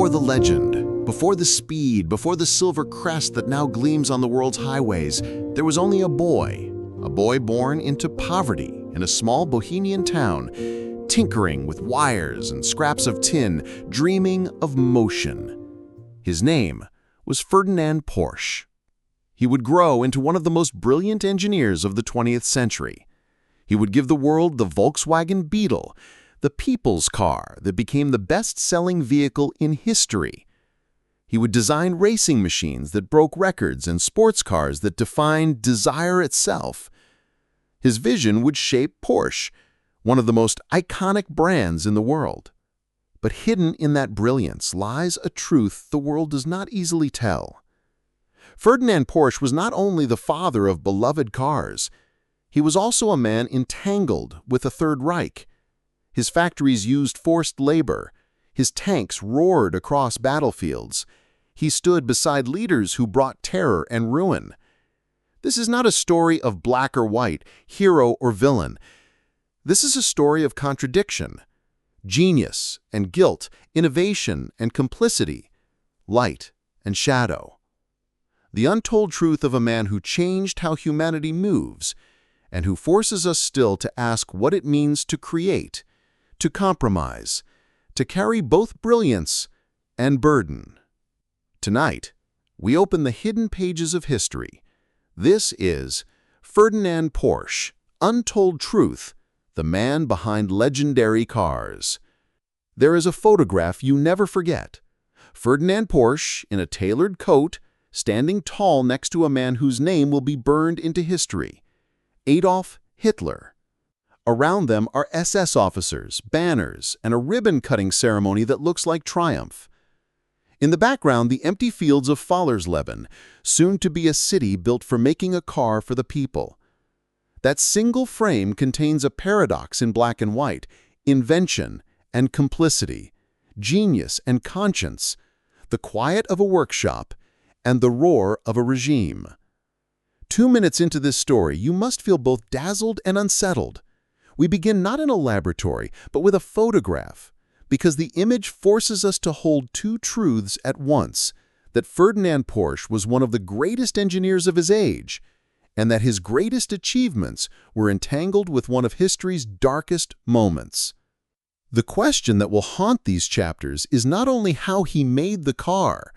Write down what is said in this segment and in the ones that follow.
Before the legend, before the speed, before the silver crest that now gleams on the world's highways, there was only a boy born into poverty in a small Bohemian town, tinkering with wires and scraps of tin, dreaming of motion. His name was Ferdinand Porsche. He would grow into one of the most brilliant engineers of the 20th century. He would give the world the Volkswagen Beetle, the people's car that became the best-selling vehicle in history. He would design racing machines that broke records and sports cars that defined desire itself. His vision would shape Porsche, one of the most iconic brands in the world. But hidden in that brilliance lies a truth the world does not easily tell. Ferdinand Porsche was not only the father of beloved cars, he was also a man entangled with the Third Reich. His factories used forced labor. His tanks roared across battlefields. He stood beside leaders who brought terror and ruin. This is not a story of black or white, hero or villain. This is a story of contradiction, genius and guilt, innovation and complicity, light and shadow. The untold truth of a man who changed how humanity moves and who forces us still to ask what it means to create, to compromise, to carry both brilliance and burden. Tonight, we open the hidden pages of history. This is Ferdinand Porsche, Untold Truth, the man behind legendary cars. There is a photograph you never forget. Ferdinand Porsche, in a tailored coat, standing tall next to a man whose name will be burned into history, Adolf Hitler. Around them are SS officers, banners, and a ribbon-cutting ceremony that looks like triumph. In the background, the empty fields of Fallersleben, soon to be a city built for making a car for the people. That single frame contains a paradox in black and white, invention and complicity, genius and conscience, the quiet of a workshop, and the roar of a regime. 2 minutes into this story, you must feel both dazzled and unsettled. We begin not in a laboratory, but with a photograph, because the image forces us to hold two truths at once, that Ferdinand Porsche was one of the greatest engineers of his age, and that his greatest achievements were entangled with one of history's darkest moments. The question that will haunt these chapters is not only how he made the car,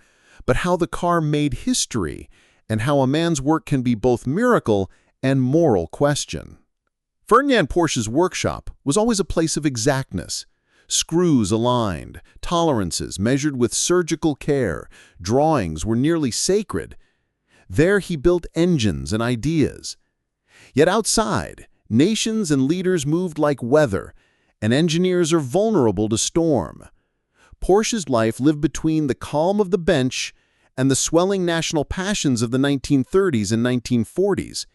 but how the car made history, and how a man's work can be both miracle and moral question. Ferdinand Porsche's workshop was always a place of exactness. Screws aligned, tolerances measured with surgical care, drawings were nearly sacred. There he built engines and ideas. Yet outside, nations and leaders moved like weather, and engineers are vulnerable to storm. Porsche's life lived between the calm of the bench and the swelling national passions of the 1930s and 1940s.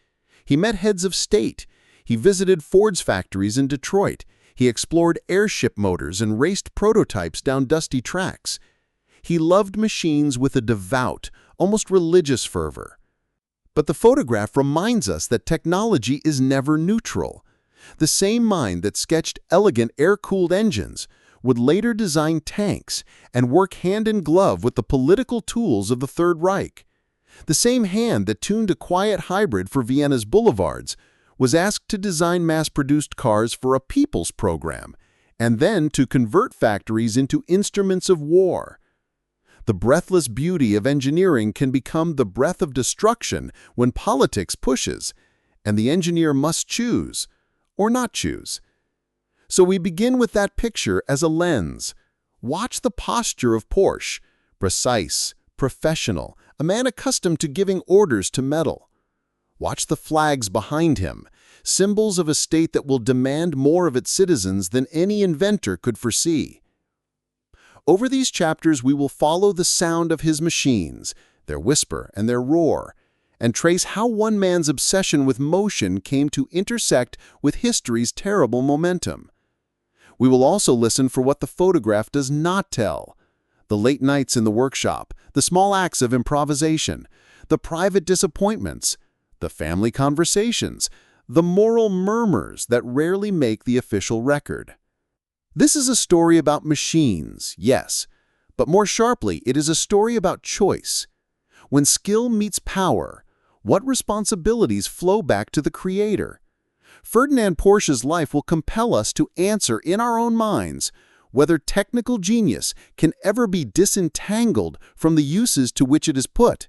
He met heads of state. He visited Ford's factories in Detroit. He explored airship motors and raced prototypes down dusty tracks. He loved machines with a devout, almost religious fervor. But the photograph reminds us that technology is never neutral. The same mind that sketched elegant air-cooled engines would later design tanks and work hand in glove with the political tools of the Third Reich. The same hand that tuned a quiet hybrid for Vienna's boulevards was asked to design mass-produced cars for a people's program, and then to convert factories into instruments of war. The breathless beauty of engineering can become the breath of destruction when politics pushes, and the engineer must choose, or not choose. So we begin with that picture as a lens. Watch the posture of Porsche, precise, professional, a man accustomed to giving orders to metal. Watch the flags behind him, symbols of a state that will demand more of its citizens than any inventor could foresee. Over these chapters, we will follow the sound of his machines, their whisper and their roar, and trace how one man's obsession with motion came to intersect with history's terrible momentum. We will also listen for what the photograph does not tell: the late nights in the workshop, the small acts of improvisation, the private disappointments, the family conversations, the moral murmurs that rarely make the official record. This is a story about machines, yes, But more sharply, it is a story about choice. When skill meets power, what responsibilities flow back to the creator? Ferdinand Porsche's life will compel us to answer in our own minds whether technical genius can ever be disentangled from the uses to which it is put.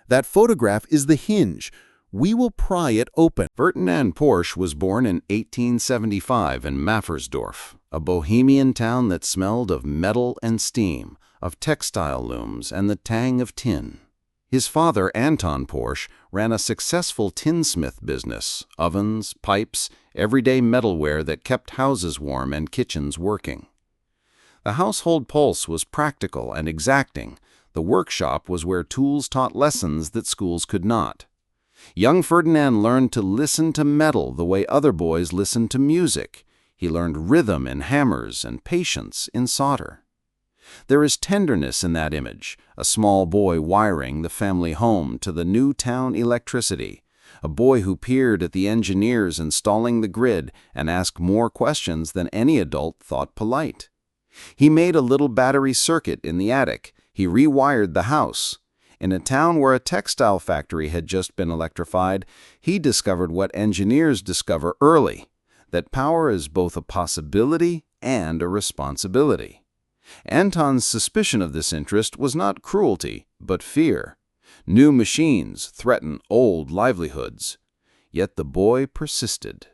That photograph is the hinge. We will pry it open. Ferdinand Porsche was born in 1875 in Maffersdorf, a Bohemian town that smelled of metal and steam, of textile looms and the tang of tin. His father, Anton Porsche, ran a successful tinsmith business, ovens, pipes, everyday metalware that kept houses warm and kitchens working. The household pulse was practical and exacting. The workshop was where tools taught lessons that schools could not. Young Ferdinand learned to listen to metal the way other boys listened to music. He learned rhythm in hammers and patience in solder. There is tenderness in that image, a small boy wiring the family home to the new town electricity, a boy who peered at the engineers installing the grid and asked more questions than any adult thought polite. He made a little battery circuit in the attic. He rewired the house. In a town where a textile factory had just been electrified, he discovered what engineers discover early, that power is both a possibility and a responsibility. Anton's suspicion of this interest was not cruelty, but fear. New machines threaten old livelihoods. Yet the boy persisted.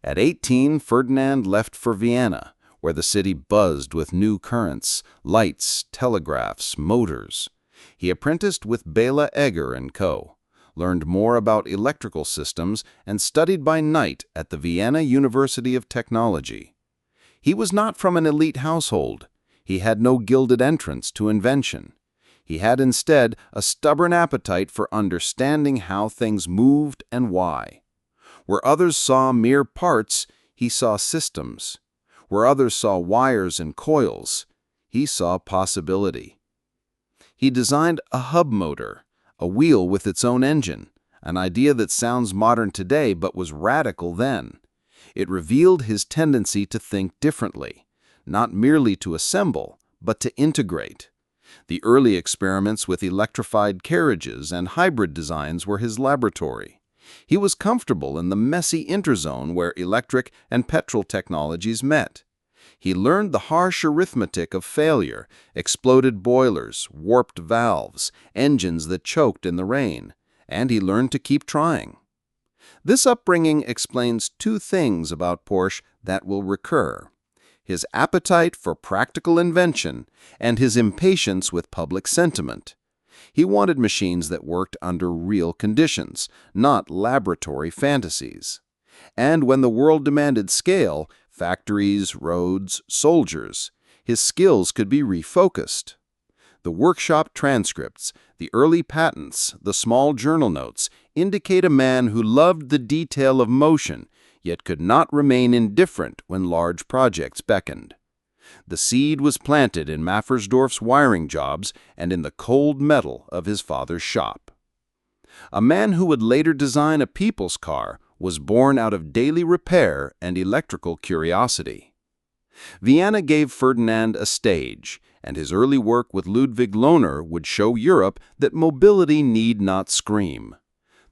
At 18, Ferdinand left for Vienna, where the city buzzed with new currents, lights, telegraphs, motors. He apprenticed with Bela Egger & Co., learned more about electrical systems, and studied by night at the Vienna University of Technology. He was not from an elite household. He had no gilded entrance to invention. He had instead a stubborn appetite for understanding how things moved and why. Where others saw mere parts, he saw systems. Where others saw wires and coils, he saw possibility. He designed a hub motor, a wheel with its own engine, an idea that sounds modern today but was radical then. It revealed his tendency to think differently, not merely to assemble, but to integrate. The early experiments with electrified carriages and hybrid designs were his laboratory. He was comfortable in the messy interzone where electric and petrol technologies met. He learned the harsh arithmetic of failure, exploded boilers, warped valves, engines that choked in the rain, and he learned to keep trying. This upbringing explains two things about Porsche that will recur: his appetite for practical invention and his impatience with public sentiment. He wanted machines that worked under real conditions, not laboratory fantasies. And when the world demanded scale, factories, roads, soldiers, his skills could be refocused. The workshop transcripts, the early patents, the small journal notes indicate a man who loved the detail of motion, yet could not remain indifferent when large projects beckoned. The seed was planted in Maffersdorf's wiring jobs and in the cold metal of his father's shop. A man who would later design a people's car was born out of daily repair and electrical curiosity. Vienna gave Ferdinand a stage, and his early work with Ludwig Lohner would show Europe that mobility need not scream.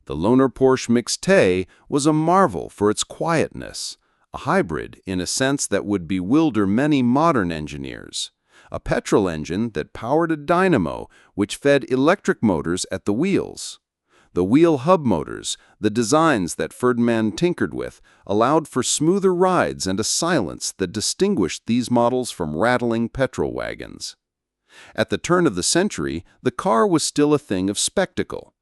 The Lohner Porsche Mixte was a marvel for its quietness, a hybrid in a sense that would bewilder many modern engineers, a petrol engine that powered a dynamo which fed electric motors at the wheels. The wheel hub motors, the designs that Ferdinand tinkered with, allowed for smoother rides and a silence that distinguished these models from rattling petrol wagons. At the turn of the century, the car was still a thing of spectacle.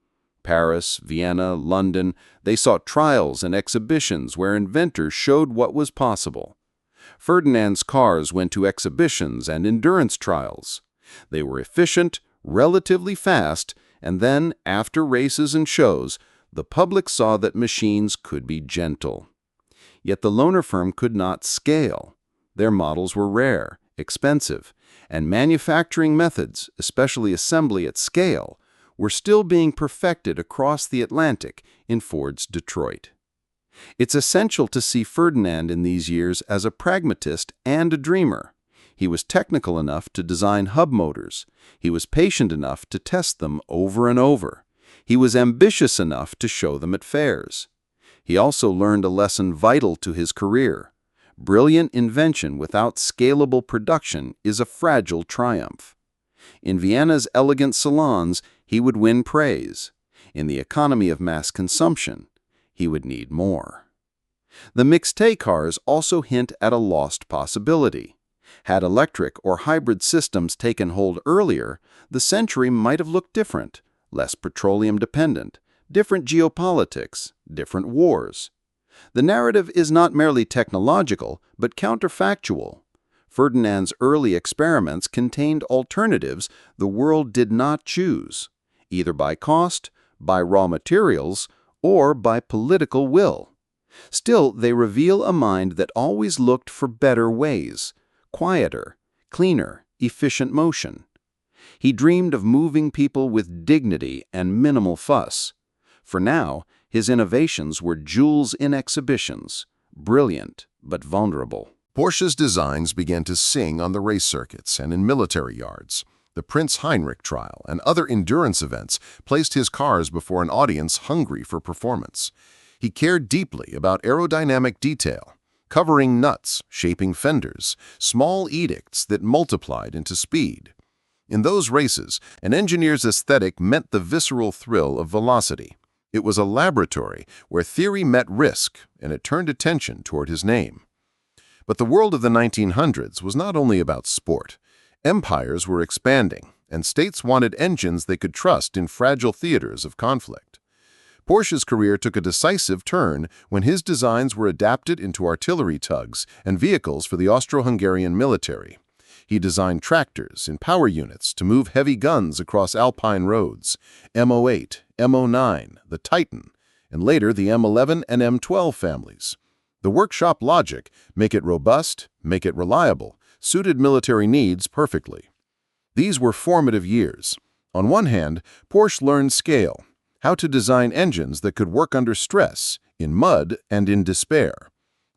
Paris, Vienna, London, they saw trials and exhibitions where inventors showed what was possible. Ferdinand's cars went to exhibitions and endurance trials. They were efficient, relatively fast, and then, after races and shows, the public saw that machines could be gentle. Yet the Lohner firm could not scale. Their models were rare, expensive, and manufacturing methods, especially assembly at scale, were still being perfected across the Atlantic in Ford's Detroit. It's essential to see Ferdinand in these years as a pragmatist and a dreamer. He was technical enough to design hub motors. He was patient enough to test them over and over. He was ambitious enough to show them at fairs. He also learned a lesson vital to his career. Brilliant invention without scalable production is a fragile triumph. In Vienna's elegant salons, he would win praise. In the economy of mass consumption, he would need more. The mixed-T cars also hint at a lost possibility. Had electric or hybrid systems taken hold earlier, the century might have looked different, less petroleum-dependent, different geopolitics, different wars. The narrative is not merely technological, but counterfactual. Ferdinand's early experiments contained alternatives the world did not choose, either by cost, by raw materials, or by political will. Still, they reveal a mind that always looked for better ways, quieter, cleaner, efficient motion. He dreamed of moving people with dignity and minimal fuss. For now, his innovations were jewels in exhibitions, brilliant but vulnerable. Porsche's designs began to sing on the race circuits and in military yards. The Prince Heinrich trial and other endurance events placed his cars before an audience hungry for performance. He cared deeply about aerodynamic detail, covering nuts, shaping fenders, small edicts that multiplied into speed. In those races, an engineer's aesthetic meant the visceral thrill of velocity. It was a laboratory where theory met risk, and it turned attention toward his name. But the world of the 1900s was not only about sport. Empires were expanding, and states wanted engines they could trust in fragile theaters of conflict. Porsche's career took a decisive turn when his designs were adapted into artillery tugs and vehicles for the Austro-Hungarian military. He designed tractors and power units to move heavy guns across alpine roads, M08, M09, the Titan, and later the M11 and M12 families. The workshop logic, make it robust, make it reliable, suited military needs perfectly. These were formative years. On one hand, Porsche learned scale, how to design engines that could work under stress, in mud, and in despair.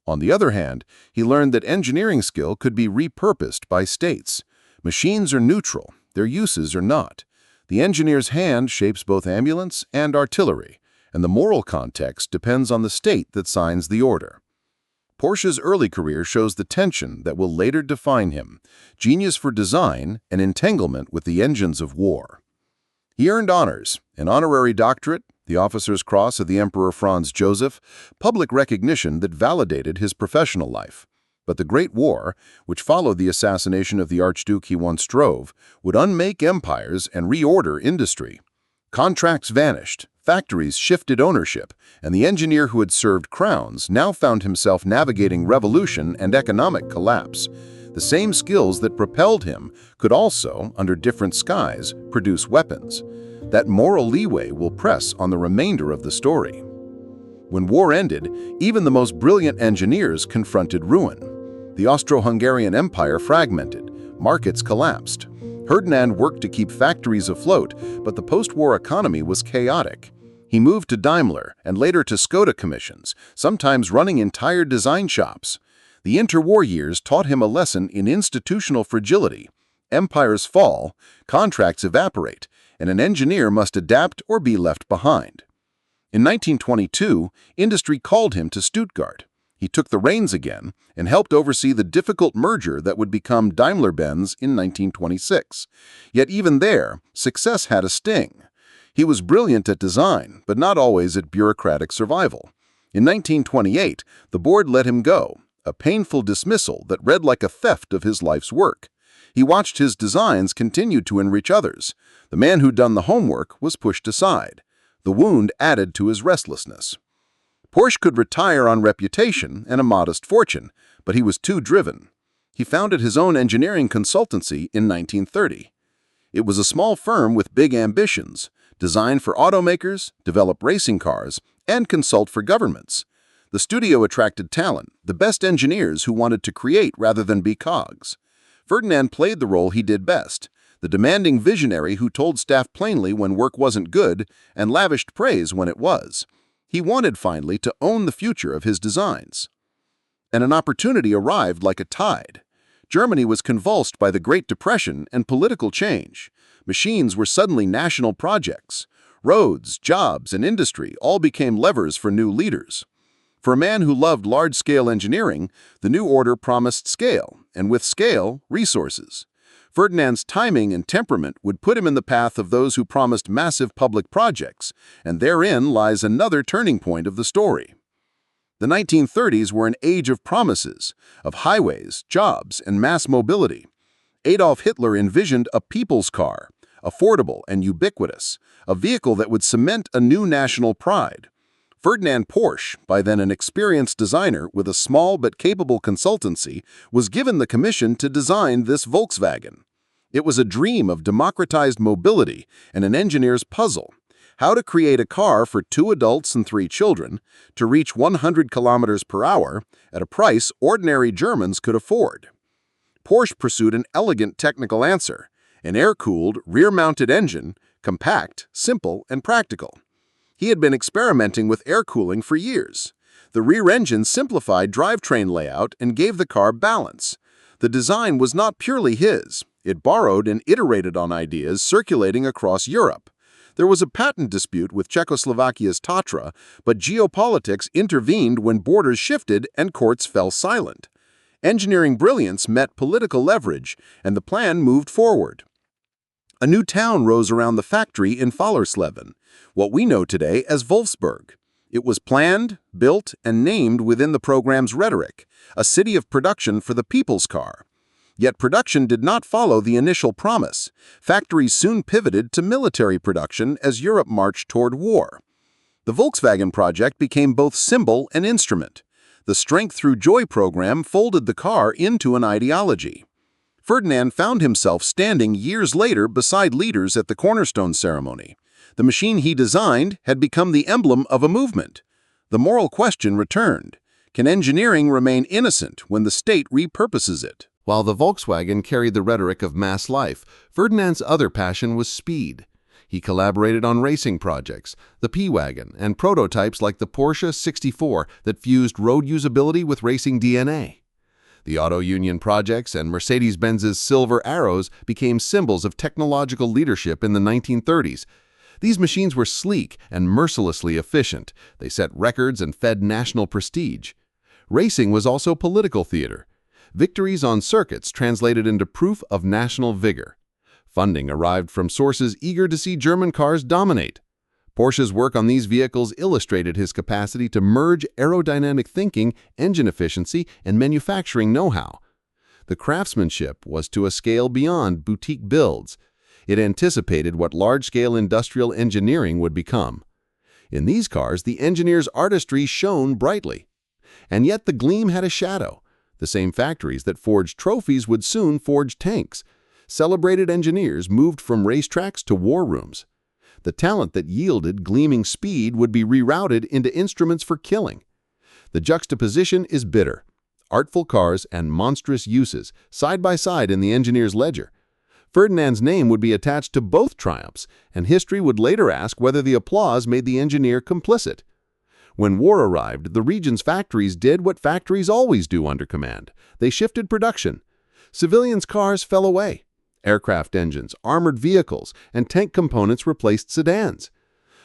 On the other hand, he learned that engineering skill could be repurposed by states. Machines are neutral, their uses are not. The engineer's hand shapes both ambulance and artillery, and the moral context depends on the state that signs the order. Porsche's early career shows the tension that will later define him, genius for design and entanglement with the engines of war. He earned honors, an honorary doctorate, the Officer's Cross of the Emperor Franz Joseph, public recognition that validated his professional life. But the Great War, which followed the assassination of the Archduke he once drove, would unmake empires and reorder industry. Contracts vanished, factories shifted ownership, and the engineer who had served crowns now found himself navigating revolution and economic collapse. The same skills that propelled him could also, under different skies, produce weapons. That moral leeway will press on the remainder of the story. When war ended, even the most brilliant engineers confronted ruin. The Austro-Hungarian Empire fragmented, markets collapsed. Ferdinand worked to keep factories afloat, but the post-war economy was chaotic. He moved to Daimler and later to Skoda commissions, sometimes running entire design shops. The interwar years taught him a lesson in institutional fragility. Empires fall, contracts evaporate, and an engineer must adapt or be left behind. In 1922, industry called him to Stuttgart. He took the reins again and helped oversee the difficult merger that would become Daimler-Benz in 1926. Yet even there, success had a sting. He was brilliant at design, but not always at bureaucratic survival. In 1928, the board let him go, a painful dismissal that read like a theft of his life's work. He watched his designs continue to enrich others. The man who'd done the homework was pushed aside. The wound added to his restlessness. Porsche could retire on reputation and a modest fortune, but he was too driven. He founded his own engineering consultancy in 1930. It was a small firm with big ambitions, design for automakers, develop racing cars, and consult for governments. The studio attracted talent, the best engineers who wanted to create rather than be cogs. Ferdinand played the role he did best, the demanding visionary who told staff plainly when work wasn't good and lavished praise when it was. He wanted finally to own the future of his designs. And an opportunity arrived like a tide. Germany was convulsed by the Great Depression and political change. Machines were suddenly national projects. Roads, jobs, and industry all became levers for new leaders. For a man who loved large-scale engineering, the new order promised scale, and with scale, resources. Ferdinand's timing and temperament would put him in the path of those who promised massive public projects, and therein lies another turning point of the story. The 1930s were an age of promises, of highways, jobs, and mass mobility. Adolf Hitler envisioned a people's car, affordable and ubiquitous, a vehicle that would cement a new national pride. Ferdinand Porsche, by then an experienced designer with a small but capable consultancy, was given the commission to design this Volkswagen. It was a dream of democratized mobility and an engineer's puzzle. How to create a car for 2 adults and 3 children to reach 100 kilometers per hour at a price ordinary Germans could afford. Porsche pursued an elegant technical answer, an air-cooled, rear-mounted engine, compact, simple, and practical. He had been experimenting with air cooling for years. The rear engine simplified drivetrain layout and gave the car balance. The design was not purely his. It borrowed and iterated on ideas circulating across Europe. There was a patent dispute with Czechoslovakia's Tatra, but geopolitics intervened when borders shifted and courts fell silent. Engineering brilliance met political leverage, and the plan moved forward. A new town rose around the factory in Fallersleben, what we know today as Wolfsburg. It was planned, built, and named within the program's rhetoric, a city of production for the people's car. Yet production did not follow the initial promise. Factories soon pivoted to military production as Europe marched toward war. The Volkswagen project became both symbol and instrument. The Strength Through Joy program folded the car into an ideology. Ferdinand found himself standing years later beside leaders at the cornerstone ceremony. The machine he designed had become the emblem of a movement. The moral question returned: can engineering remain innocent when the state repurposes it? While the Volkswagen carried the rhetoric of mass life, Ferdinand's other passion was speed. He collaborated on racing projects, the P-Wagon, and prototypes like the Porsche 64 that fused road usability with racing DNA. The Auto Union projects and Mercedes-Benz's Silver Arrows became symbols of technological leadership in the 1930s. These machines were sleek and mercilessly efficient. They set records and fed national prestige. Racing was also political theater. Victories on circuits translated into proof of national vigor. Funding arrived from sources eager to see German cars dominate. Porsche's work on these vehicles illustrated his capacity to merge aerodynamic thinking, engine efficiency, and manufacturing know-how. The craftsmanship was to a scale beyond boutique builds. It anticipated what large-scale industrial engineering would become. In these cars, the engineer's artistry shone brightly. And yet the gleam had a shadow. The same factories that forged trophies would soon forge tanks. Celebrated engineers moved from racetracks to war rooms. The talent that yielded gleaming speed would be rerouted into instruments for killing. The juxtaposition is bitter. Artful cars and monstrous uses, side by side in the engineer's ledger. Ferdinand's name would be attached to both triumphs, and history would later ask whether the applause made the engineer complicit. When war arrived, the region's factories did what factories always do under command. They shifted production. Civilians' cars fell away. Aircraft engines, armored vehicles, and tank components replaced sedans.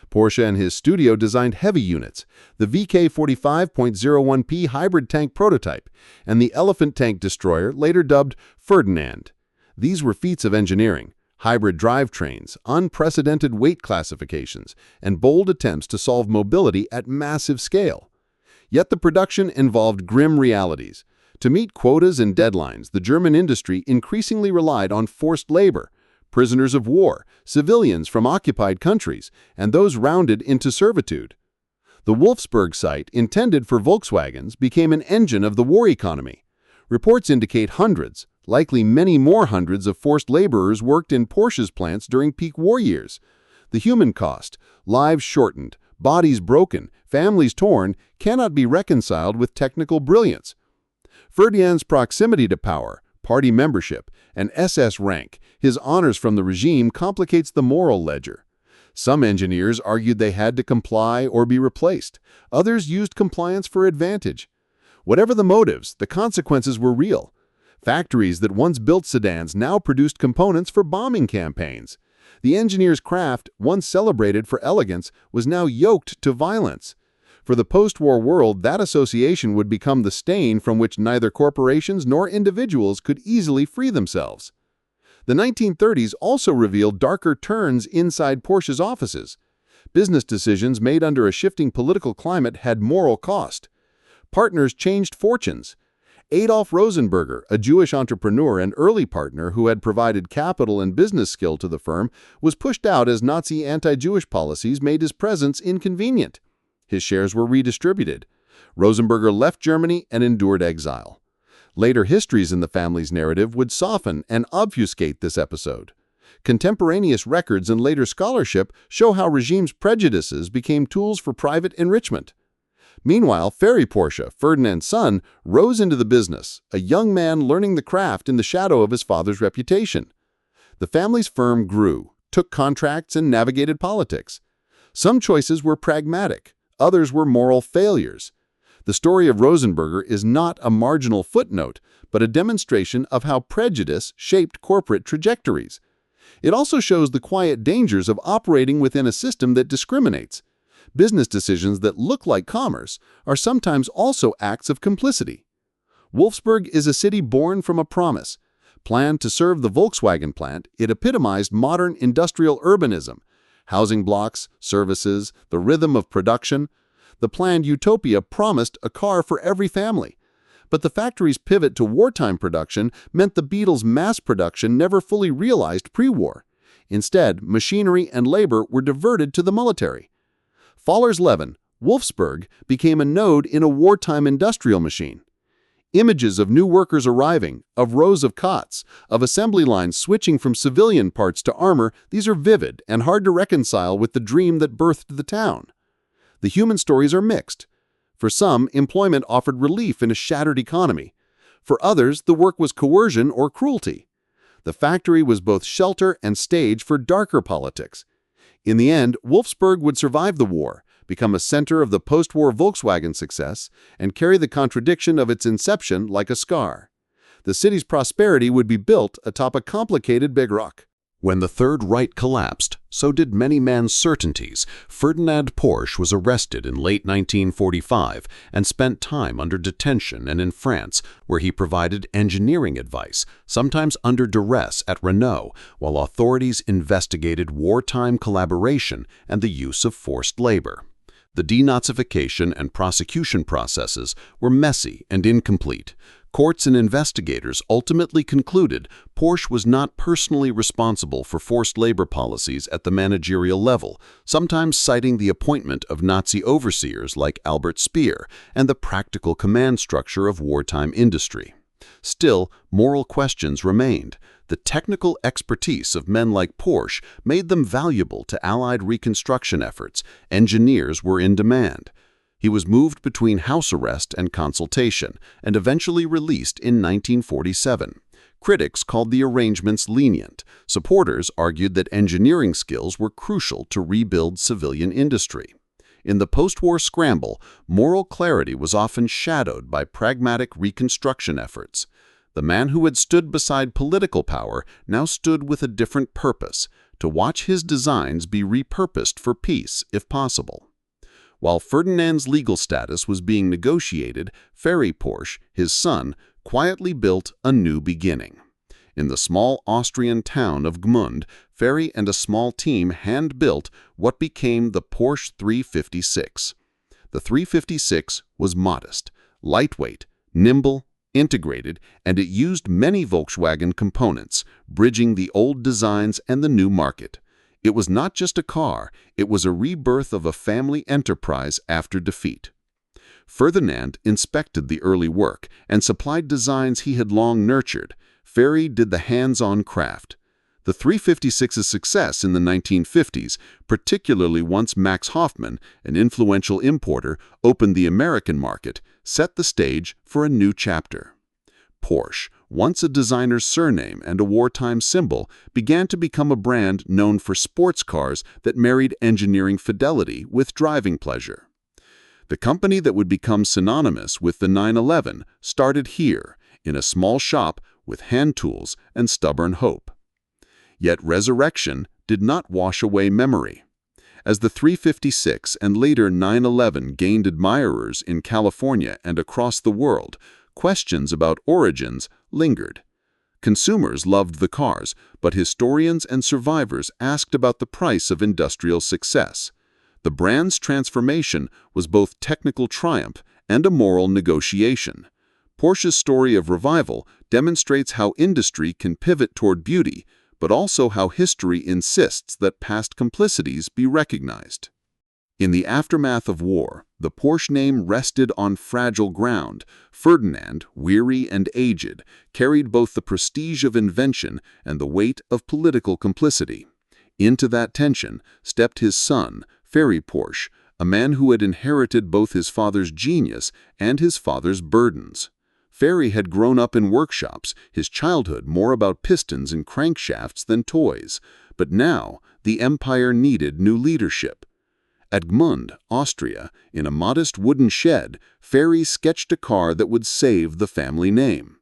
Porsche and his studio designed heavy units, the VK45.01P hybrid tank prototype, and the Elephant tank destroyer later dubbed Ferdinand. These were feats of engineering, hybrid drivetrains, unprecedented weight classifications, and bold attempts to solve mobility at massive scale. Yet the production involved grim realities. To meet quotas and deadlines, the German industry increasingly relied on forced labor, prisoners of war, civilians from occupied countries, and those rounded into servitude. The Wolfsburg site, intended for Volkswagens, became an engine of the war economy. Reports indicate hundreds, likely many more hundreds of forced laborers worked in Porsche's plants during peak war years. The human cost, lives shortened, bodies broken, families torn, cannot be reconciled with technical brilliance. Ferdinand's proximity to power, party membership, and SS rank, his honors from the regime, complicates the moral ledger. Some engineers argued they had to comply or be replaced. Others used compliance for advantage. Whatever the motives, the consequences were real. Factories that once built sedans now produced components for bombing campaigns. The engineer's craft, once celebrated for elegance, was now yoked to violence. For the post-war world, that association would become the stain from which neither corporations nor individuals could easily free themselves. The 1930s also revealed darker turns inside Porsche's offices. Business decisions made under a shifting political climate had moral cost. Partners changed fortunes. Adolf Rosenberger, a Jewish entrepreneur and early partner who had provided capital and business skill to the firm, was pushed out as Nazi anti-Jewish policies made his presence inconvenient. His shares were redistributed. Rosenberger left Germany and endured exile. Later histories in the family's narrative would soften and obfuscate this episode. Contemporaneous records and later scholarship show how regimes' prejudices became tools for private enrichment. Meanwhile, Ferry Porsche, Ferdinand's son, rose into the business, a young man learning the craft in the shadow of his father's reputation. The family's firm grew, took contracts, and navigated politics. Some choices were pragmatic. Others were moral failures. The story of Rosenberger is not a marginal footnote, but a demonstration of how prejudice shaped corporate trajectories. It also shows the quiet dangers of operating within a system that discriminates. Business decisions that look like commerce are sometimes also acts of complicity. Wolfsburg is a city born from a promise. Planned to serve the Volkswagen plant, it epitomized modern industrial urbanism. Housing blocks, services, the rhythm of production. The planned utopia promised a car for every family. But the factory's pivot to wartime production meant the Beetle's mass production never fully realized pre-war. Instead, machinery and labor were diverted to the military. Fallersleben, Wolfsburg, became a node in a wartime industrial machine. Images of new workers arriving, of rows of cots, of assembly lines switching from civilian parts to armor, these are vivid and hard to reconcile with the dream that birthed the town. The human stories are mixed. For some, employment offered relief in a shattered economy. For others, the work was coercion or cruelty. The factory was both shelter and stage for darker politics. In the end, Wolfsburg would survive the war, become a center of the post-war Volkswagen success, and carry the contradiction of its inception like a scar. The city's prosperity would be built atop a complicated big rock. When the Third Reich collapsed, so did many man's certainties. Ferdinand Porsche was arrested in late 1945 and spent time under detention and in France, where he provided engineering advice, sometimes under duress at Renault, while authorities investigated wartime collaboration and the use of forced labor. The denazification and prosecution processes were messy and incomplete. Courts and investigators ultimately concluded Porsche was not personally responsible for forced labor policies at the managerial level, sometimes citing the appointment of Nazi overseers like Albert Speer and the practical command structure of wartime industry. Still, moral questions remained. The technical expertise of men like Porsche made them valuable to Allied reconstruction efforts. Engineers were in demand. He was moved between house arrest and consultation, and eventually released in 1947. Critics called the arrangements lenient. Supporters argued that engineering skills were crucial to rebuild civilian industry. In the post-war scramble, moral clarity was often shadowed by pragmatic reconstruction efforts. The man who had stood beside political power now stood with a different purpose: to watch his designs be repurposed for peace, if possible. While Ferdinand's legal status was being negotiated, Ferry Porsche, his son, quietly built a new beginning. In the small Austrian town of Gmund, Ferry and a small team hand-built what became the Porsche 356. The 356 was modest, lightweight, nimble, integrated, and it used many Volkswagen components, bridging the old designs and the new market. It was not just a car, it was a rebirth of a family enterprise after defeat. Ferdinand inspected the early work and supplied designs he had long nurtured. Ferry did the hands-on craft. The 356's success in the 1950s, particularly once Max Hoffmann, an influential importer, opened the American market, set the stage for a new chapter. Porsche, once a designer's surname and a wartime symbol, began to become a brand known for sports cars that married engineering fidelity with driving pleasure. The company that would become synonymous with the 911 started here, in a small shop with hand tools and stubborn hope. Yet resurrection did not wash away memory. As the 356 and later 911 gained admirers in California and across the world, questions about origins lingered. Consumers loved the cars, but historians and survivors asked about the price of industrial success. The brand's transformation was both technical triumph and a moral negotiation. Porsche's story of revival demonstrates how industry can pivot toward beauty, but also how history insists that past complicities be recognized. In the aftermath of war, the Porsche name rested on fragile ground. Ferdinand, weary and aged, carried both the prestige of invention and the weight of political complicity. Into that tension stepped his son, Ferdinand Porsche, a man who had inherited both his father's genius and his father's burdens. Ferdinand had grown up in workshops, his childhood more about pistons and crankshafts than toys. But now, the empire needed new leadership. At Gmund, Austria, in a modest wooden shed, Ferdinand sketched a car that would save the family name.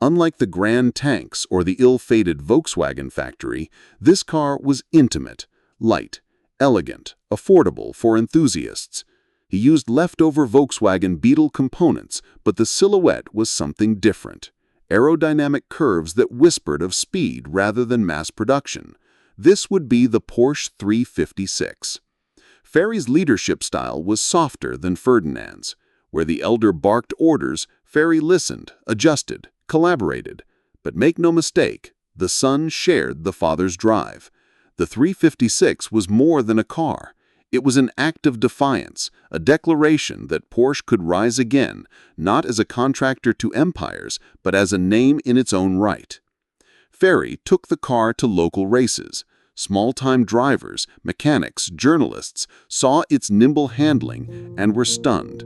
Unlike the grand tanks or the ill-fated Volkswagen factory, this car was intimate, light, elegant, affordable for enthusiasts. He used leftover Volkswagen Beetle components, but the silhouette was something different. Aerodynamic curves that whispered of speed rather than mass production. This would be the Porsche 356. Ferdinand's leadership style was softer than Ferdinand's. Where the elder barked orders, Ferdinand listened, adjusted, collaborated. But make no mistake, the son shared the father's drive. The 356 was more than a car. It was an act of defiance, a declaration that Porsche could rise again, not as a contractor to empires, but as a name in its own right. Ferdinand took the car to local races. Small-time drivers, mechanics, journalists saw its nimble handling and were stunned.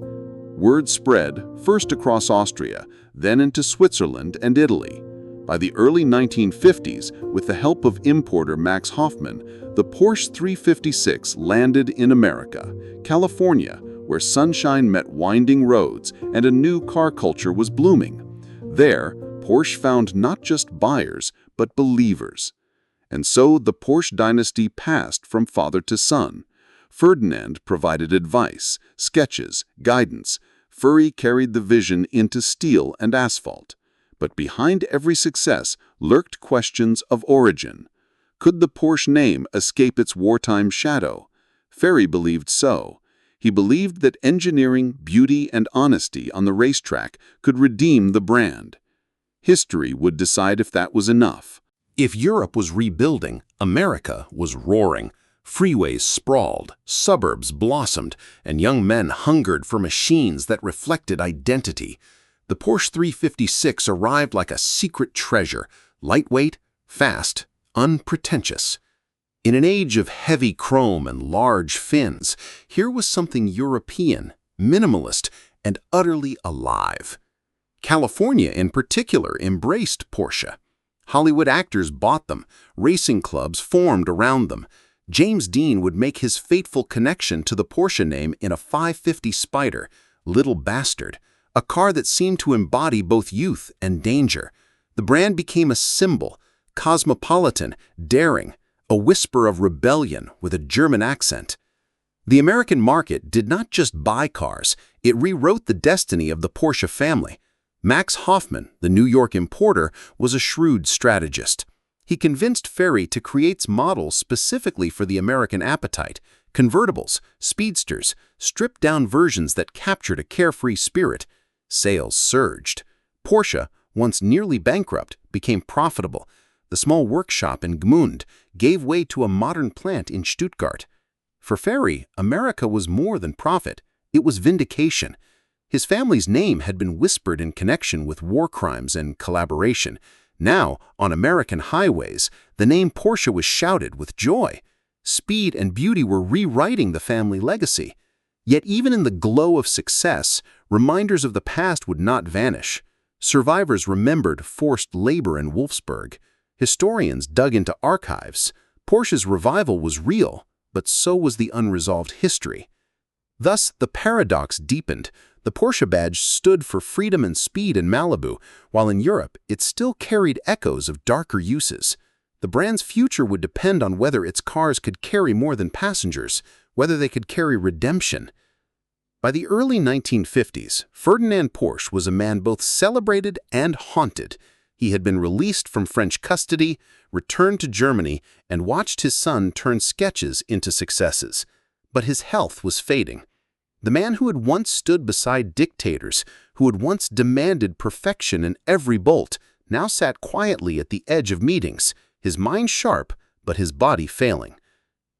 Word spread, first across Austria, then into Switzerland and Italy. By the early 1950s, with the help of importer Max Hoffmann, the Porsche 356 landed in America, California, where sunshine met winding roads and a new car culture was blooming. There, Porsche found not just buyers, but believers. And so the Porsche dynasty passed from father to son. Ferdinand provided advice, sketches, guidance. Ferdinand carried the vision into steel and asphalt. But behind every success lurked questions of origin. Could the Porsche name escape its wartime shadow? Ferdinand believed so. He believed that engineering, beauty, and honesty on the racetrack could redeem the brand. History would decide if that was enough. If Europe was rebuilding, America was roaring. Freeways sprawled, suburbs blossomed, and young men hungered for machines that reflected identity. The Porsche 356 arrived like a secret treasure, lightweight, fast, unpretentious. In an age of heavy chrome and large fins, here was something European, minimalist, and utterly alive. California in particular embraced Porsche. Hollywood actors bought them, racing clubs formed around them. James Dean would make his fateful connection to the Porsche name in a 550 Spider, Little Bastard, a car that seemed to embody both youth and danger. The brand became a symbol, cosmopolitan, daring, a whisper of rebellion with a German accent. The American market did not just buy cars, it rewrote the destiny of the Porsche family. Max Hoffmann, the New York importer, was a shrewd strategist. He convinced Ferdinand to create models specifically for the American appetite, convertibles, speedsters, stripped-down versions that captured a carefree spirit. Sales surged. Porsche, once nearly bankrupt, became profitable. The small workshop in Gmund gave way to a modern plant in Stuttgart. For Ferdinand, America was more than profit. It was vindication. His family's name had been whispered in connection with war crimes and collaboration. Now, on American highways, the name Porsche was shouted with joy. Speed and beauty were rewriting the family legacy. Yet even in the glow of success, reminders of the past would not vanish. Survivors remembered forced labor in Wolfsburg. Historians dug into archives. Porsche's revival was real, but so was the unresolved history. Thus, the paradox deepened. The Porsche badge stood for freedom and speed in Malibu, while in Europe it still carried echoes of darker uses. The brand's future would depend on whether its cars could carry more than passengers, whether they could carry redemption. By the early 1950s, Ferdinand Porsche was a man both celebrated and haunted. He had been released from French custody, returned to Germany, and watched his son turn sketches into successes. But his health was fading. The man who had once stood beside dictators, who had once demanded perfection in every bolt, now sat quietly at the edge of meetings, his mind sharp, but his body failing.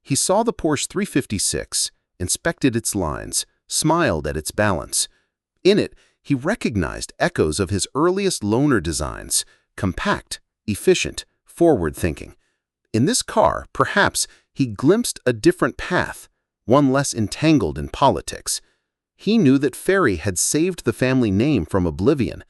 He saw the Porsche 356, inspected its lines, smiled at its balance. In it, he recognized echoes of his earliest loaner designs, compact, efficient, forward-thinking. In this car, perhaps, he glimpsed a different path, one less entangled in politics. He knew that Ferry had saved the family name from oblivion.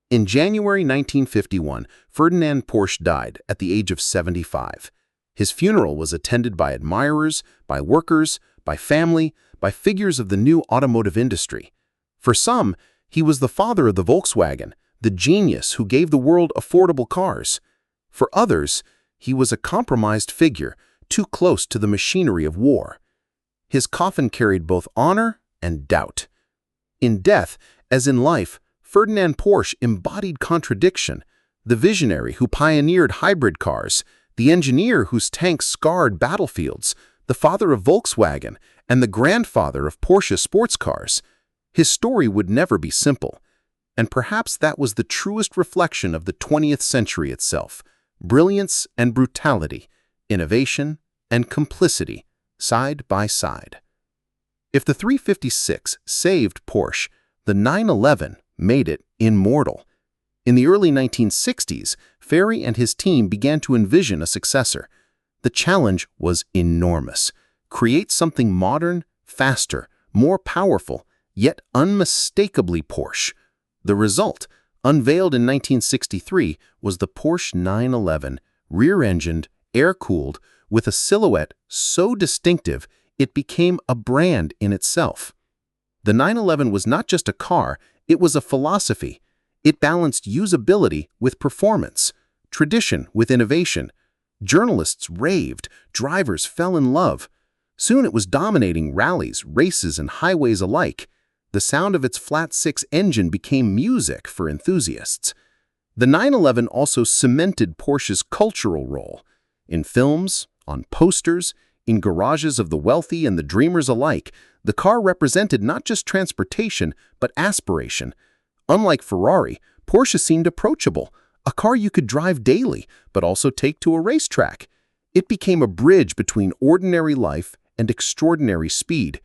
In January 1951, Ferdinand Porsche died at the age of 75. His funeral was attended by admirers, by workers, by family, by figures of the new automotive industry. For some, he was the father of the Volkswagen, the genius who gave the world affordable cars. For others, he was a compromised figure, too close to the machinery of war. His coffin carried both honor and doubt. In death, as in life, Ferdinand Porsche embodied contradiction, the visionary who pioneered hybrid cars, the engineer whose tanks scarred battlefields, the father of Volkswagen, and the grandfather of Porsche sports cars. His story would never be simple, and perhaps that was the truest reflection of the 20th century itself: brilliance and brutality, innovation and complicity, side by side. If the 356 saved Porsche, the 911 made it immortal. In the early 1960s, Ferry and his team began to envision a successor. The challenge was enormous: create something modern, faster, more powerful, yet unmistakably Porsche. The result, unveiled in 1963, was the Porsche 911, rear-engined, air-cooled, with a silhouette so distinctive it became a brand in itself. The 911 was not just a car, it was a philosophy. It balanced usability with performance, tradition with innovation. Journalists raved, drivers fell in love. Soon it was dominating rallies, races, and highways alike. The sound of its flat-six engine became music for enthusiasts. The 911 also cemented Porsche's cultural role. In films, on posters, in garages of the wealthy and the dreamers alike, the car represented not just transportation, but aspiration. Unlike Ferrari, Porsche seemed approachable, a car you could drive daily, but also take to a racetrack. It became a bridge between ordinary life and extraordinary speed.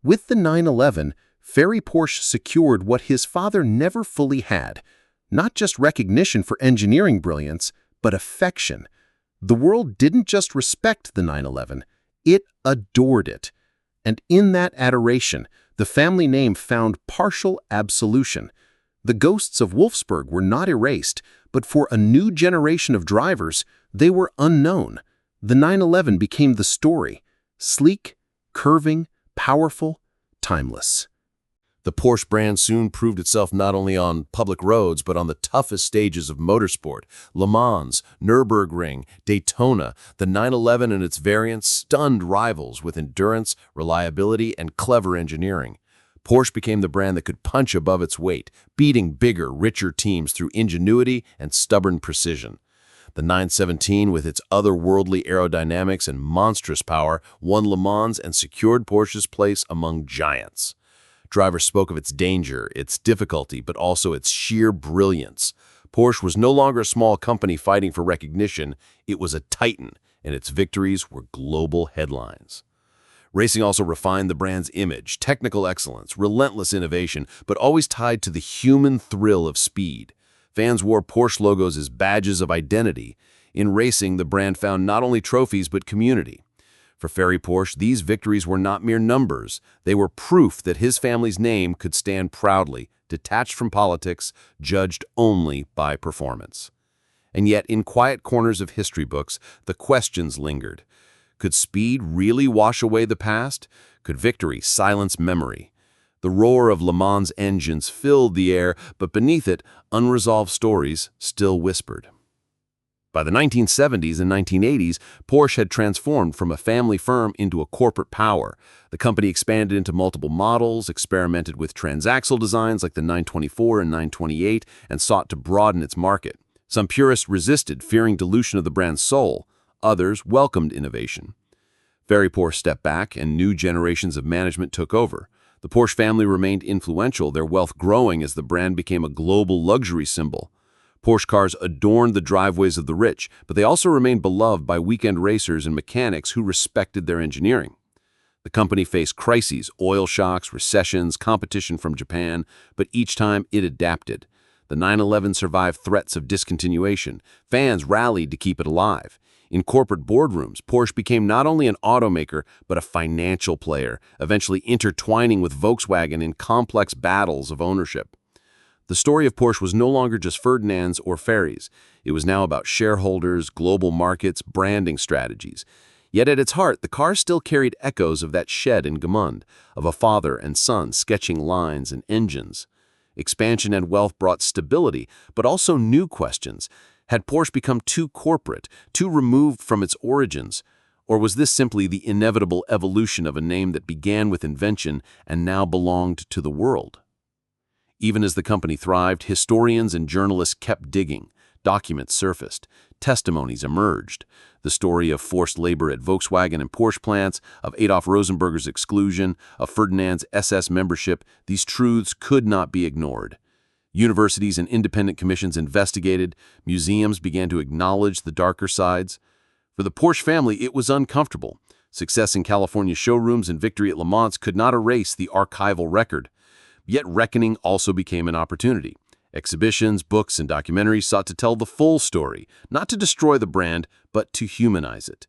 With the 911, Ferry Porsche secured what his father never fully had: not just recognition for engineering brilliance, but affection. The world didn't just respect the 911, it adored it. And in that adoration, the family name found partial absolution. The ghosts of Wolfsburg were not erased, but for a new generation of drivers, they were unknown. The 911 became the story: sleek, curving, powerful, timeless. The Porsche brand soon proved itself not only on public roads, but on the toughest stages of motorsport: Le Mans, Nürburgring, Daytona. The 911 and its variants stunned rivals with endurance, reliability, and clever engineering. Porsche became the brand that could punch above its weight, beating bigger, richer teams through ingenuity and stubborn precision. The 917, with its otherworldly aerodynamics and monstrous power, won Le Mans and secured Porsche's place among giants. Drivers spoke of its danger, its difficulty, but also its sheer brilliance. Porsche was no longer a small company fighting for recognition, it was a titan, and its victories were global headlines. Racing also refined the brand's image: technical excellence, relentless innovation, but always tied to the human thrill of speed. Fans wore Porsche logos as badges of identity. In racing, the brand found not only trophies but community. For Ferry Porsche, these victories were not mere numbers. They were proof that his family's name could stand proudly, detached from politics, judged only by performance. And yet, in quiet corners of history books, the questions lingered. Could speed really wash away the past? Could victory silence memory? The roar of Le Mans' engines filled the air, but beneath it, unresolved stories still whispered. By the 1970s and 1980s, Porsche had transformed from a family firm into a corporate power. The company expanded into multiple models, experimented with transaxle designs like the 924 and 928, and sought to broaden its market. Some purists resisted, fearing dilution of the brand's soul. Others welcomed innovation. Very Porsche stepped back, and new generations of management took over. The Porsche family remained influential, their wealth growing as the brand became a global luxury symbol. Porsche cars adorned the driveways of the rich, but they also remained beloved by weekend racers and mechanics who respected their engineering. The company faced crises, oil shocks, recessions, competition from Japan, but each time it adapted. The 911 survived threats of discontinuation. Fans rallied to keep it alive. In corporate boardrooms, Porsche became not only an automaker, but a financial player, eventually intertwining with Volkswagen in complex battles of ownership. The story of Porsche was no longer just Ferdinand's or Ferry's. It was now about shareholders, global markets, branding strategies. Yet at its heart, the car still carried echoes of that shed in Gmünd, of a father and son sketching lines and engines. Expansion and wealth brought stability, but also new questions. Had Porsche become too corporate, too removed from its origins? Or was this simply the inevitable evolution of a name that began with invention and now belonged to the world? Even as the company thrived, historians and journalists kept digging. Documents surfaced. Testimonies emerged. The story of forced labor at Volkswagen and Porsche plants, of Adolf Rosenberger's exclusion, of Ferdinand's SS membership, these truths could not be ignored. Universities and independent commissions investigated. Museums began to acknowledge the darker sides. For the Porsche family, it was uncomfortable. Success in California showrooms and victory at Le Mans could not erase the archival record. Yet reckoning also became an opportunity. Exhibitions, books, and documentaries sought to tell the full story, not to destroy the brand, but to humanize it.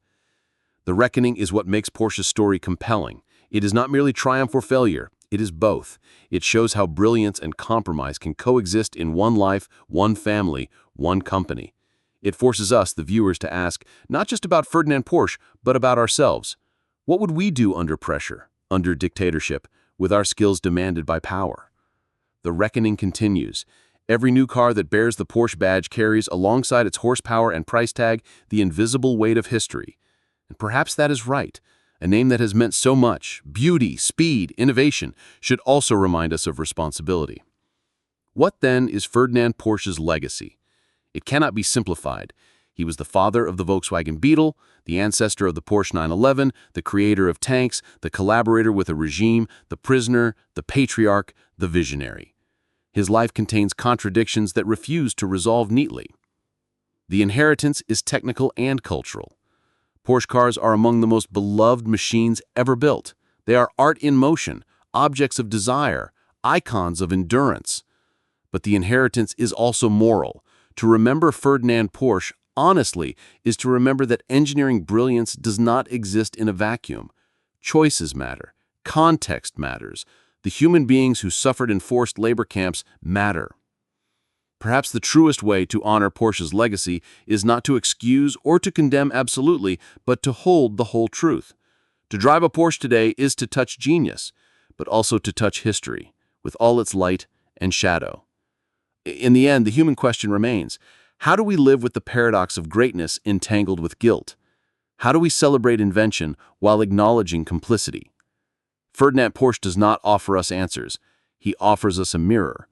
The reckoning is what makes Porsche's story compelling. It is not merely triumph or failure. It is both. It shows how brilliance and compromise can coexist in one life, one family, one company. It forces us, the viewers, to ask not just about Ferdinand Porsche, but about ourselves. What would we do under pressure, under dictatorship, with our skills demanded by power? The reckoning continues. Every new car that bears the Porsche badge carries, alongside its horsepower and price tag, the invisible weight of history. And perhaps that is right. A name that has meant so much, beauty, speed, innovation, should also remind us of responsibility. What then is Ferdinand Porsche's legacy? It cannot be simplified. He was the father of the Volkswagen Beetle, the ancestor of the Porsche 911, the creator of tanks, the collaborator with a regime, the prisoner, the patriarch, the visionary. His life contains contradictions that refuse to resolve neatly. The inheritance is technical and cultural. Porsche cars are among the most beloved machines ever built. They are art in motion, objects of desire, icons of endurance. But the inheritance is also moral. To remember Ferdinand Porsche honestly is to remember that engineering brilliance does not exist in a vacuum. Choices matter. Context matters. The human beings who suffered in forced labor camps matter. Perhaps the truest way to honor Porsche's legacy is not to excuse or to condemn absolutely, but to hold the whole truth. To drive a Porsche today is to touch genius, but also to touch history, with all its light and shadow. In the end, the human question remains: how do we live with the paradox of greatness entangled with guilt? How do we celebrate invention while acknowledging complicity? Ferdinand Porsche does not offer us answers. He offers us a mirror.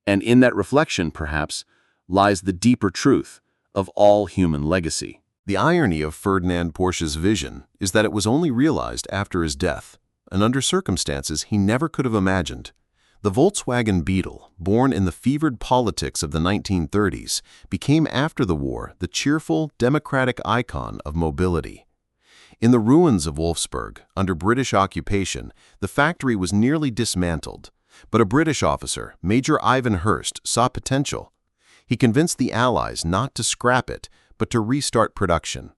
And in that reflection, perhaps, lies the deeper truth of all human legacy. The irony of Ferdinand Porsche's vision is that it was only realized after his death, and under circumstances he never could have imagined. The Volkswagen Beetle, born in the fevered politics of the 1930s, became after the war the cheerful, democratic icon of mobility. In the ruins of Wolfsburg, under British occupation, the factory was nearly dismantled. But a British officer, Major Ivan Hurst, saw potential. He convinced the Allies not to scrap it, but to restart production.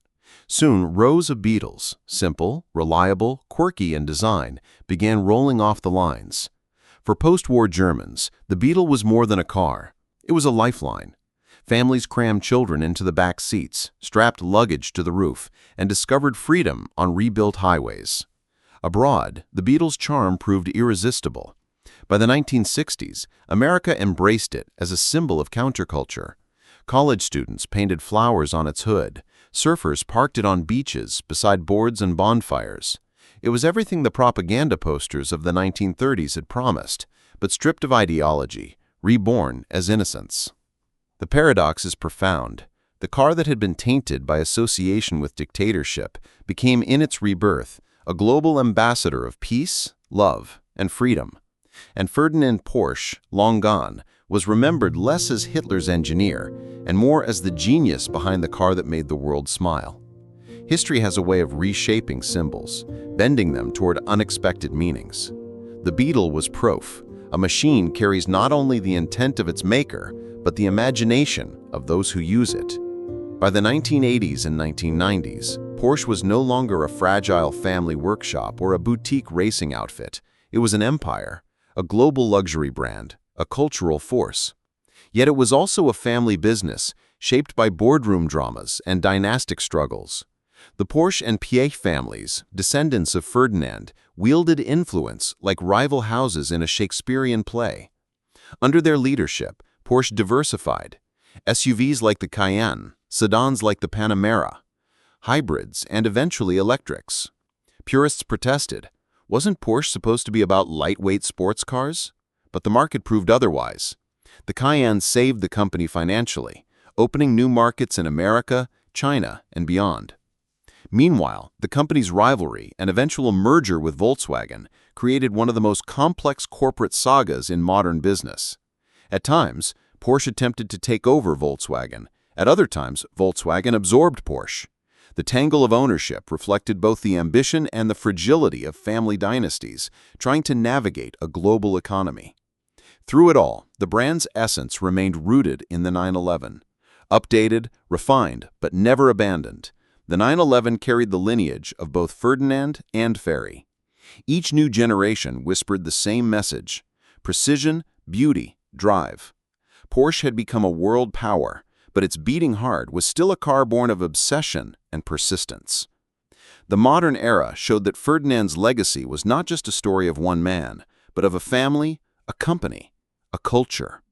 Soon, rows of Beetles, simple, reliable, quirky in design, began rolling off the lines. For post-war Germans, the Beetle was more than a car. It was a lifeline. Families crammed children into the back seats, strapped luggage to the roof, and discovered freedom on rebuilt highways. Abroad, the Beetle's charm proved irresistible. By the 1960s, America embraced it as a symbol of counterculture. College students painted flowers on its hood. Surfers parked it on beaches beside boards and bonfires. It was everything the propaganda posters of the 1930s had promised, but stripped of ideology, reborn as innocence. The paradox is profound. The car that had been tainted by association with dictatorship became in its rebirth a global ambassador of peace, love, and freedom. And Ferdinand Porsche, long gone, was remembered less as Hitler's engineer and more as the genius behind the car that made the world smile. History has a way of reshaping symbols, bending them toward unexpected meanings. The Beetle was proof. A machine carries not only the intent of its maker, but the imagination of those who use it. By the 1980s and 1990s, Porsche was no longer a fragile family workshop or a boutique racing outfit. It was an empire, a global luxury brand, a cultural force. Yet it was also a family business, shaped by boardroom dramas and dynastic struggles. The Porsche and Piech families, descendants of Ferdinand, wielded influence like rival houses in a Shakespearean play. Under their leadership, Porsche diversified. SUVs like the Cayenne, sedans like the Panamera, hybrids, and eventually electrics. Purists protested. Wasn't Porsche supposed to be about lightweight sports cars? But the market proved otherwise. The Cayenne saved the company financially, opening new markets in America, China, and beyond. Meanwhile, the company's rivalry and eventual merger with Volkswagen created one of the most complex corporate sagas in modern business. At times, Porsche attempted to take over Volkswagen. At other times, Volkswagen absorbed Porsche. The tangle of ownership reflected both the ambition and the fragility of family dynasties trying to navigate a global economy. Through it all, the brand's essence remained rooted in the 911. Updated, refined, but never abandoned, the 911 carried the lineage of both Ferdinand and Ferry. Each new generation whispered the same message: precision, beauty, drive. Porsche had become a world power, but its beating heart was still a car born of obsession and persistence. The modern era showed that Ferdinand's legacy was not just a story of one man, but of a family, a company, a culture.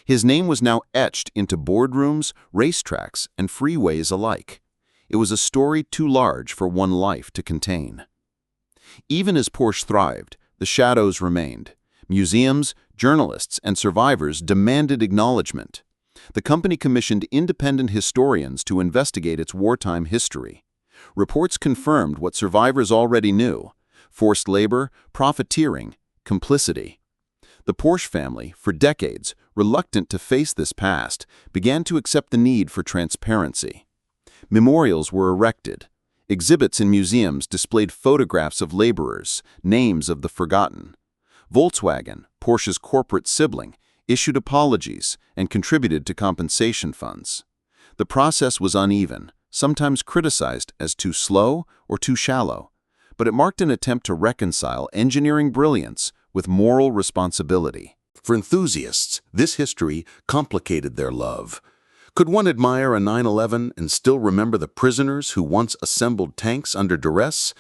His name was now etched into boardrooms, racetracks, and freeways alike. It was a story too large for one life to contain. Even as Porsche thrived, the shadows remained. Museums, journalists, and survivors demanded acknowledgement. The company commissioned independent historians to investigate its wartime history. Reports confirmed what survivors already knew: forced labor, profiteering, complicity. The Porsche family, for decades, reluctant to face this past, began to accept the need for transparency. Memorials were erected. Exhibits in museums displayed photographs of laborers, names of the forgotten. Volkswagen, Porsche's corporate sibling, issued apologies and contributed to compensation funds. The process was uneven, sometimes criticized as too slow or too shallow, but it marked an attempt to reconcile engineering brilliance with moral responsibility. For enthusiasts, this history complicated their love. Could one admire a 911 and still remember the prisoners who once assembled tanks under duress?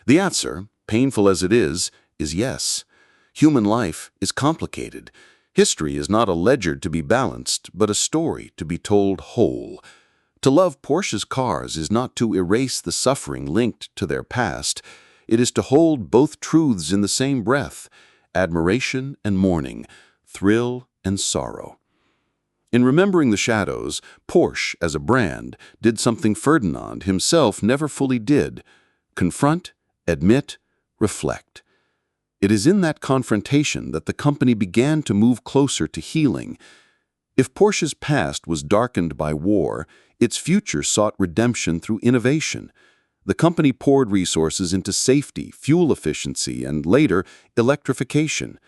The answer, painful as it is yes. Human life is complicated. History is not a ledger to be balanced, but a story to be told whole. To love Porsche's cars is not to erase the suffering linked to their past. It is to hold both truths in the same breath: admiration and mourning, thrill and sorrow. In remembering the shadows, Porsche, as a brand, did something Ferdinand himself never fully did: confront, admit, reflect. It is in that confrontation that the company began to move closer to healing. If Porsche's past was darkened by war, its future sought redemption through innovation. The company poured resources into safety, fuel efficiency, and later, electrification.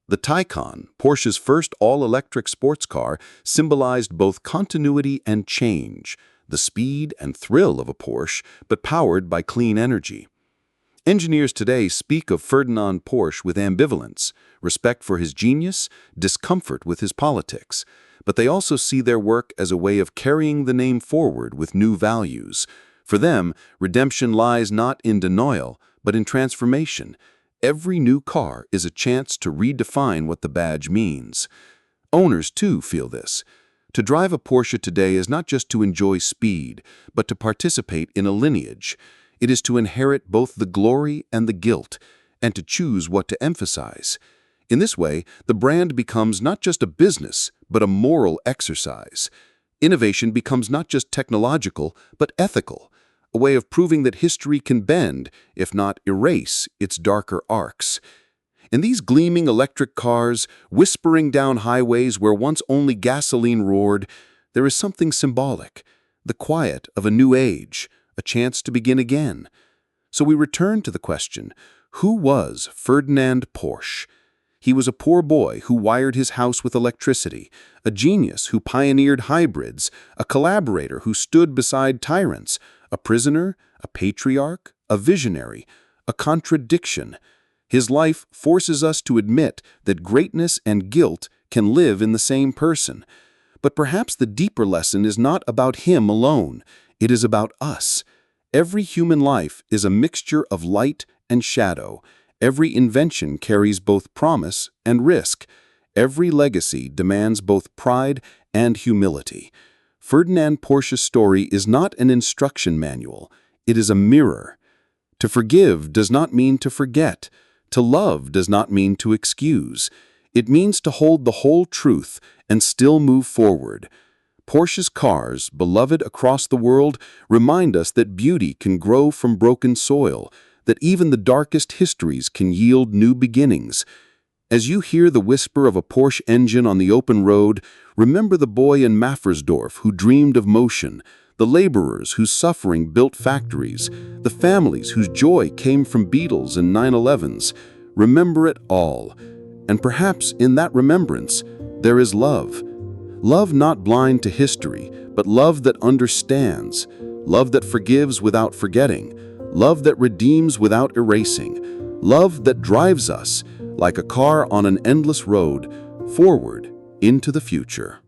The Taycan, Porsche's first all-electric sports car, symbolized both continuity and change, the speed and thrill of a Porsche, but powered by clean energy. Engineers today speak of Ferdinand Porsche with ambivalence: respect for his genius, discomfort with his politics. but they also see their work as a way of carrying the name forward with new values. For them, redemption lies not in denial, but in transformation. Every new car is a chance to redefine what the badge means. Owners, too, feel this. To drive a Porsche today is not just to enjoy speed, but to participate in a lineage. It is to inherit both the glory and the guilt, and to choose what to emphasize. In this way, the brand becomes not just a business, but a moral exercise. Innovation becomes not just technological, but ethical, a way of proving that history can bend, if not erase, its darker arcs. In these gleaming electric cars, whispering down highways where once only gasoline roared, there is something symbolic, the quiet of a new age, a chance to begin again. So we return to the question, who was Ferdinand Porsche? He was a poor boy who wired his house with electricity, a genius who pioneered hybrids, a collaborator who stood beside tyrants, a prisoner, a patriarch, a visionary, a contradiction. His life forces us to admit that greatness and guilt can live in the same person. But perhaps the deeper lesson is not about him alone. It is about us. Every human life is a mixture of light and shadow. Every invention carries both promise and risk. Every legacy demands both pride and humility. Ferdinand Porsche's story is not an instruction manual. It is a mirror. To forgive does not mean to forget. To love does not mean to excuse. It means to hold the whole truth and still move forward. Porsche's cars, beloved across the world, remind us that beauty can grow from broken soil, that even the darkest histories can yield new beginnings. As you hear the whisper of a Porsche engine on the open road, remember the boy in Maffersdorf who dreamed of motion, the laborers whose suffering built factories, the families whose joy came from Beetles and 911s. Remember it all. And perhaps in that remembrance, there is love. Love not blind to history, but love that understands, love that forgives without forgetting, love that redeems without erasing, love that drives us, like a car on an endless road, forward into the future.